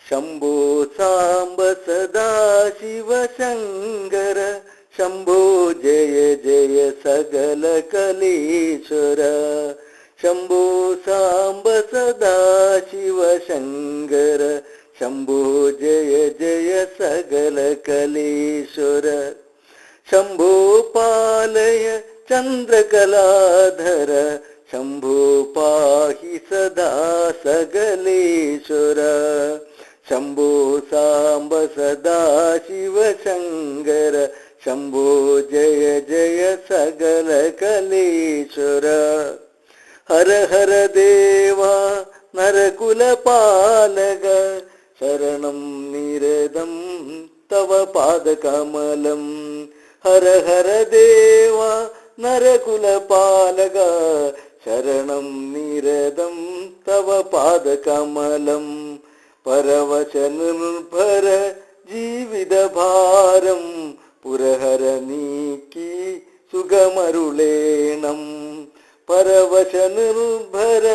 शंभो सांब सदा शिव शंकर शंभो जय जय सगल कलेश्वर शंभो सांब सदा शिव शंकर शंभो जय जय सगल कलेश्वर शंभो पालय चंद्रकलाधर शंभो पाहि सदा सगलेश्वर शंभो सांब सदा शिव शंकर शंभो जय जय सगल कलेश्वर हर हर देवा नरकुल पालक शरणं निरदं तव पादकमलं हर हर देवा नरकुल पालक शरणं निरदं तव पादकमलं परवशनिर्भर ജീവിതഭാരം പുരഹര നീക്കി സുഖമരുളേണം പരവശനിർഭര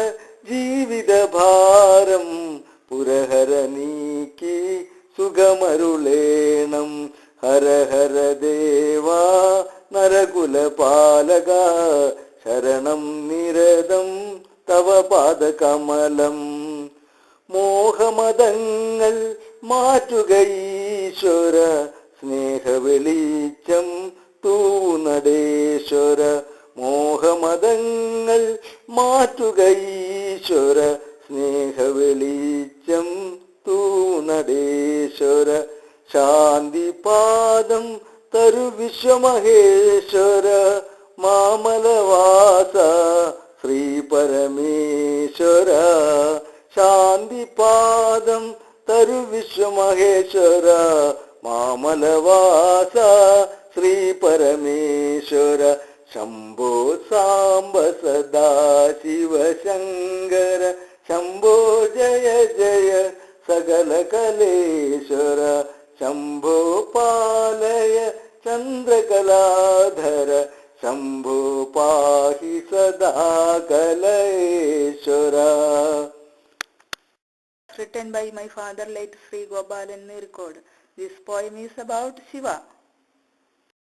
ജീവിതഭാരം പുരഹര നീക്കി സുഖമരുളേണം ഹര ഹര ദേവാ നരകുല പാലക ശരണം നിരതം തവ പാദകമലം മോഹമദങ്ങൾ മാറ്റുക ഈശ്വര സ്നേഹവെളിച്ചം തൂനടേശ്വര മോഹമദങ്ങൾ മാറ്റുക ഈശ്വര സ്നേഹവെളിച്ചം തൂനടേശ്വര ശാന്തിപാദം തരു വിശ്വമഹേശ്വര മാമലവാസ ശ്രീ പരമേശ്വര ശാന്തിപാദം തരു വിശ്വമഹേശ്വര മാമലവാസ ശ്രീ പരമേശ്വര ശംഭോ സാംബ സദാ ശിവ ശങ്കര ശംഭോ ജയ ജയ സകല കലേശ്വര ശംഭോ പാലയ ചന്ദ്രകലാധര ശംഭോ പാഹി സദാ കലേശ്വര. Written by my father, late Sri Gopalan Nirkod. This poem is about Shiva.